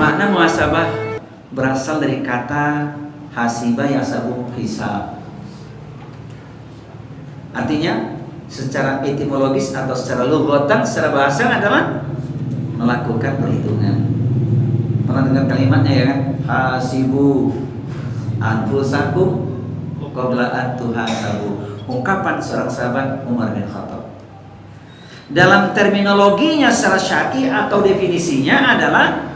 Makna muhasabah berasal dari kata hasiba yasabu hisab. Artinya secara etimologis atau secara lughatan, secara bahasa adalah melakukan perhitungan. Pernah dengar kalimatnya ya kan? Hasibu anfusakum qabla an tuhasabu. Ungkapan seorang sahabat Umar bin Khattab. Dalam terminologinya secara syar'i atau definisinya adalah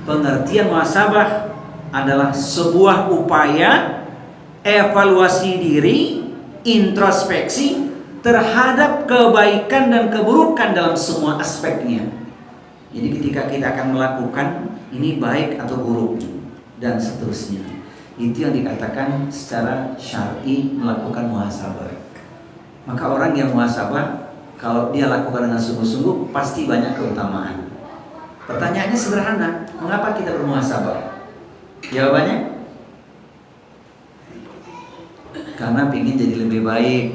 pengertian muhasabah adalah sebuah upaya evaluasi diri, introspeksi terhadap kebaikan dan keburukan dalam semua aspeknya. Jadi ketika kita akan melakukan ini baik atau buruk dan seterusnya, itu yang dikatakan secara syar'i melakukan muhasabah. Maka orang yang muhasabah kalau dia lakukan dengan sungguh-sungguh pasti banyak keutamaan. Pertanyaannya sederhana, mengapa kita bermuhasabah? Jawabannya karena ingin jadi lebih baik.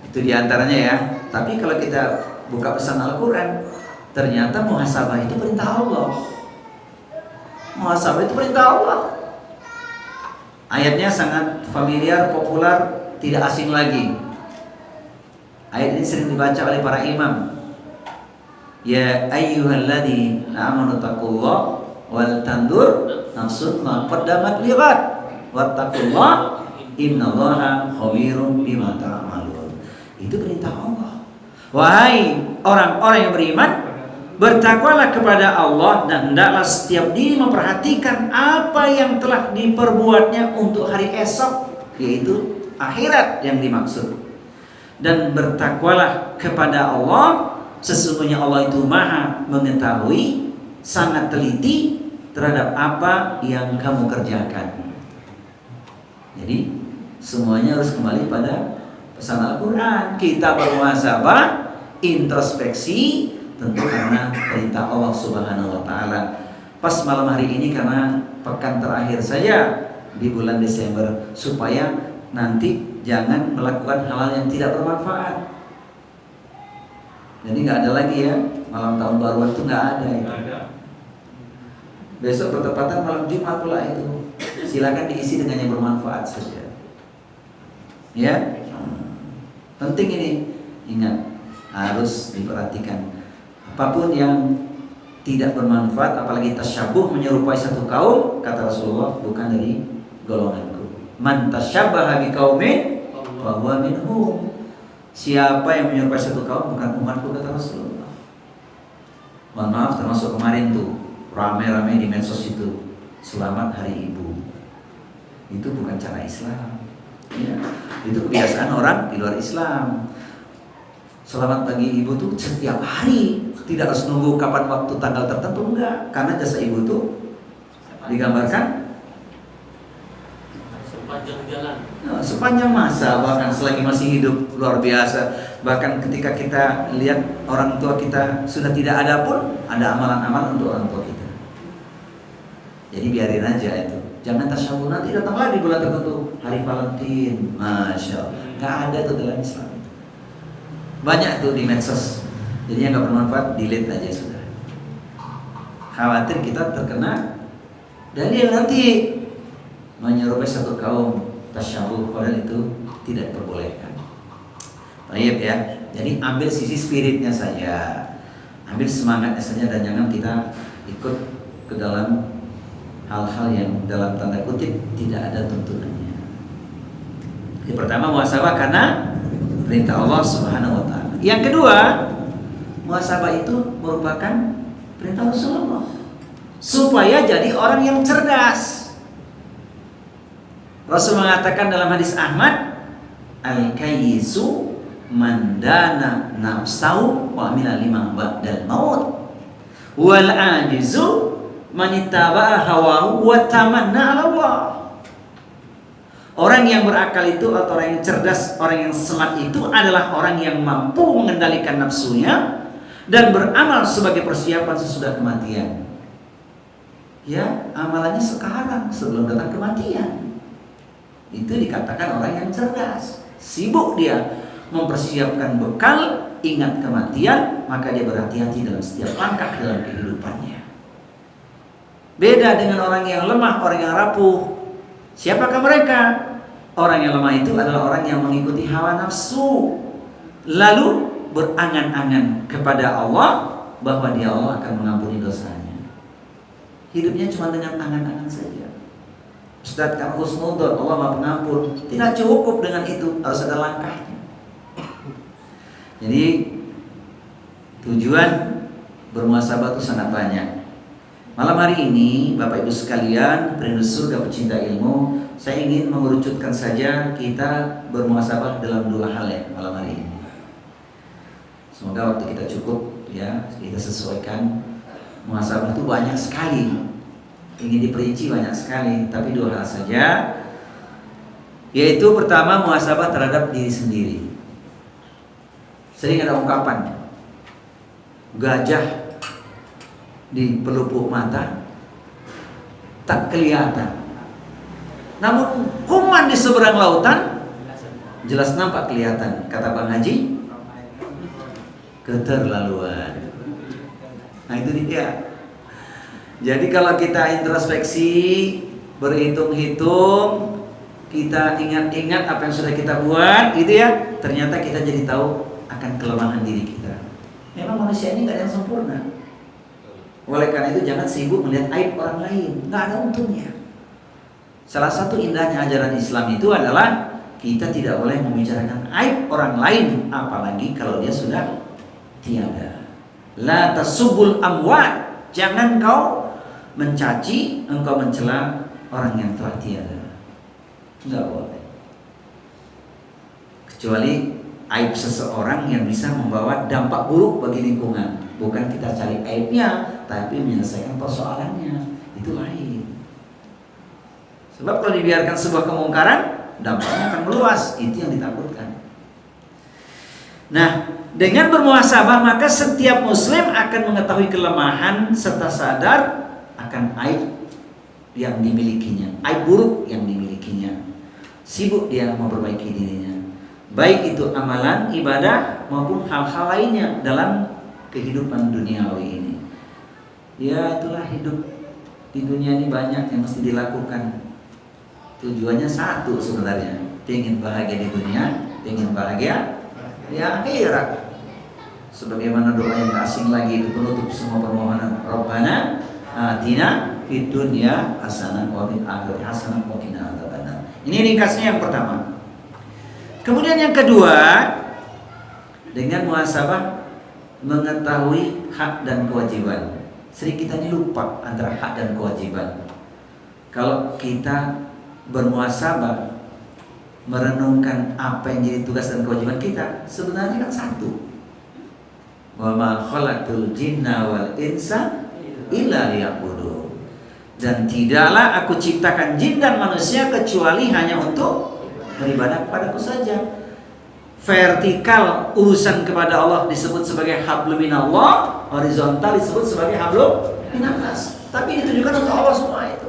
Itu diantaranya ya. Tapi kalau kita buka pesan Al-Quran, ternyata muhasabah itu perintah Allah. Muhasabah itu perintah Allah. Ayatnya sangat familiar, populer, tidak asing lagi. Ayat ini sering dibaca oleh para imam. Ya ayyuhalladzina amanu taqullaha wal tandur nafsun ma qaddamat lighad wattaqullaha innallaha khabirum bima ta'malun. Itu perintah Allah. Wahai orang-orang yang beriman, bertakwalah kepada Allah dan hendaklah setiap diri memperhatikan apa yang telah diperbuatnya untuk hari esok, yaitu akhirat yang dimaksud. Dan bertakwalah kepada Allah, sesungguhnya Allah itu maha mengetahui, sangat teliti terhadap apa yang kamu kerjakan. Jadi semuanya harus kembali pada pesan Al-Quran. Kita bermuhasabah, introspeksi, tentu karena perintah Allah Subhanahu wa Ta'ala. Pas malam hari ini karena pekan terakhir saya di bulan Desember, supaya nanti jangan melakukan hal-hal yang tidak bermanfaat. Jadi nggak ada lagi ya malam tahun baruan itu, nggak ada itu. Besok bertepatan malam Jumat pula itu. Silakan diisi dengan yang bermanfaat saja. Ya, penting ini, ingat harus diperhatikan. Apapun yang tidak bermanfaat, apalagi tasyabuh menyerupai satu kaum, kata Rasulullah, bukan dari golonganku. Man tasyabbaha biqaumin fa huwa minhum. Siapa yang menyerupai satu kaum bukan umatku, kata Rasulullah. Mohon maaf, termasuk kemarin tuh rame-rame di medsos itu, selamat hari ibu. Itu bukan cara Islam. Ya, itu kebiasaan orang di luar Islam. Selamat pagi ibu tuh setiap hari, tidak harus nunggu kapan waktu tanggal tertentu, enggak. Karena jasa ibu tuh digambarkan sepanjang jalan, sepanjang masa, bahkan selagi masih hidup, luar biasa. Bahkan ketika kita lihat orang tua kita sudah tidak ada pun, ada amalan-amalan untuk orang tua kita. Jadi biarin aja itu. Jangan tasyabuh, nanti datang lagi bulan tertentu, hari Valentine, masya Allah, nggak ada tuh dalam Islam. Banyak tuh di medsos. Jadi yang nggak bermanfaat delete aja sudah. Khawatir kita terkena dalil nanti menyerupai satu kaum tasyabuh, padahal itu tidak diperbolehkan. Baik ya. Jadi ambil sisi spiritnya saja, ambil semangatnya saja, dan jangan kita ikut ke dalam hal-hal yang dalam tanda kutip tidak ada tuntunannya. Yang pertama, muhasabah karena perintah Allah Subhanahu wa Ta'ala. Yang kedua, muhasabah itu merupakan perintah Rasulullah supaya jadi orang yang cerdas. Rasul mengatakan dalam hadis Ahmad, al-kayyisu man dana nafsahu wa amila lima ba'dal maut wal ajizu man ittaba'a hawahu wa tamanna 'ala Allah. Orang yang berakal itu atau orang yang cerdas, orang yang smart itu adalah orang yang mampu mengendalikan nafsunya dan beramal sebagai persiapan sesudah kematian. Ya, amalannya sekarang sebelum datang kematian. Itu dikatakan orang yang cerdas. Sibuk dia mempersiapkan bekal, ingat kematian, maka dia berhati-hati dalam setiap langkah dalam kehidupannya. Beda dengan orang yang lemah, orang yang rapuh. Siapakah mereka? Orang yang lemah itu adalah orang yang mengikuti hawa nafsu, lalu berangan-angan kepada Allah bahwa dia Allah akan mengampuni dosanya. Hidupnya cuma dengan angan-angan saja. Ustaz kan husnudzon, Allah Maha Pengampun. Tidak cukup dengan itu, harus ada langkahnya. Jadi tujuan bermuhasabah itu sangat banyak. Malam hari ini, Bapak Ibu sekalian, perindu surga pecinta ilmu, saya ingin mengerucutkan saja kita bermuhasabah dalam dua hal ya malam hari ini. Semoga waktu kita cukup ya, kita sesuaikan. Muhasabah itu banyak sekali, ingin diperinci banyak sekali, tapi dua hal saja. Yaitu pertama, muhasabah terhadap diri sendiri. Sering ada ungkapan gajah di pelupuk mata tak kelihatan, namun kuman di seberang lautan jelas nampak kelihatan. Kata Bang Haji, keterlaluan. Nah itu dia. Jadi kalau kita introspeksi, berhitung-hitung, kita ingat-ingat apa yang sudah kita buat, gitu ya, ternyata kita jadi tahu akan kelemahan diri kita. Memang manusia ini nggak ada yang sempurna. Oleh karena itu jangan sibuk melihat aib orang lain, nggak ada untungnya. Salah satu indahnya ajaran Islam itu adalah kita tidak boleh membicarakan aib orang lain, apalagi kalau dia sudah tiada. La tasubul amwat, jangan kau mencaci, engkau mencela orang yang telah tiada. Enggak boleh. Kecuali aib seseorang yang bisa membawa dampak buruk bagi lingkungan. Bukan kita cari aibnya, tapi menyelesaikan persoalannya. Itu lain. Sebab kalau dibiarkan sebuah kemungkaran, dampaknya akan meluas. Itu yang ditakutkan. Nah, dengan bermuhasabah maka setiap muslim akan mengetahui kelemahan serta sadar akan aib yang dimilikinya, aib buruk yang dimilikinya. Sibuk dia memperbaiki dirinya, baik itu amalan, ibadah maupun hal-hal lainnya dalam kehidupan duniawi ini. Ya itulah hidup di dunia ini, banyak yang mesti dilakukan. Tujuannya satu sebenarnya, ingin bahagia di dunia, ingin bahagia di akhirat. Sebagaimana doa yang tak asing lagi itu penutup semua permohonan, Rabbana atina fid dunya hasanah wa fil akhirati hasanah wa qina adzabannar. Ini ringkasnya yang pertama. Kemudian yang kedua, dengan muhasabah mengetahui hak dan kewajiban. Sering kita ini lupa antara hak dan kewajiban. Kalau kita bermuhasabah, merenungkan apa yang jadi tugas dan kewajiban kita, sebenarnya kan satu. Wa ma khalaqtul jinna wal insa illa liya'budun. Dan tidaklah aku ciptakan jin dan manusia kecuali hanya untuk beribadah kepadaku saja. Vertikal urusan kepada Allah disebut sebagai hablum minallah, horizontal disebut sebagai hablum minannas. Tapi ditujukan untuk Allah semua itu.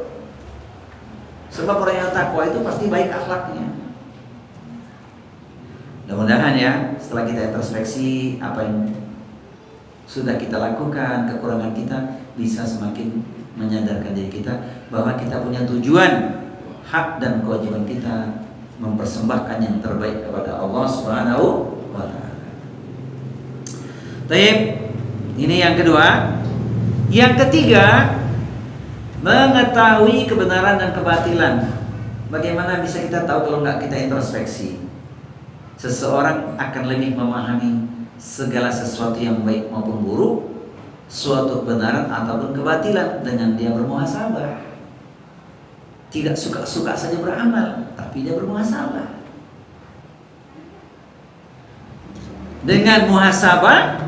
Sebab orang yang takwa itu pasti baik akhlaknya. Mudah-mudahan ya, setelah kita introspeksi apa yang sudah kita lakukan, kekurangan kita, bisa semakin menyadarkan diri kita bahwa kita punya tujuan, hak dan kewajiban kita mempersembahkan yang terbaik kepada Allah Subhanahu wa taala. Baik, ini yang kedua. Yang ketiga, mengetahui kebenaran dan kebatilan. Bagaimana bisa kita tahu kalau nggak kita introspeksi? Seseorang akan lebih memahami segala sesuatu yang baik maupun buruk, suatu kebenaran ataupun kebatilan dengan dia bermuhasabah. Tidak suka-suka saja beramal, tapi dia bermuhasabah. Dengan muhasabah,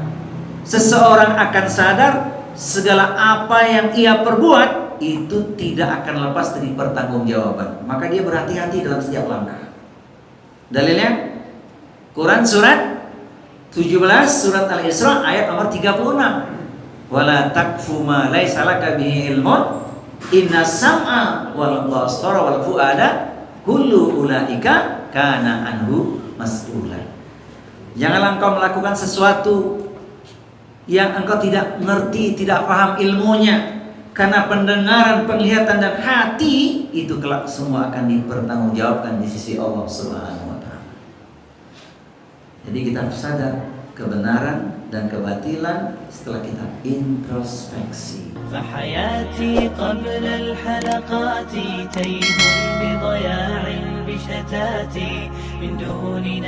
seseorang akan sadar segala apa yang ia perbuat itu tidak akan lepas dari pertanggungjawaban. Maka dia berhati-hati dalam setiap langkah. Dalilnya Quran surat 17 surat Al-Isra ayat nomor 36. Wala takfu ma laisa laka bihi ilmun inna sam'a wal basara wal fuada kullu ulaika kana anhu mas'ula. Janganlah engkau melakukan sesuatu yang engkau tidak mengerti, tidak paham ilmunya, Karena pendengaran, penglihatan dan hati itu kelak semua akan dipertanggungjawabkan di sisi Allah Subhanahu wa taala. Jadi kita harus sadar kebenaran dan kebatilan setelah kita introspeksi. فحياتي قبل الحلقات تيه بضياع بشتاتي من دون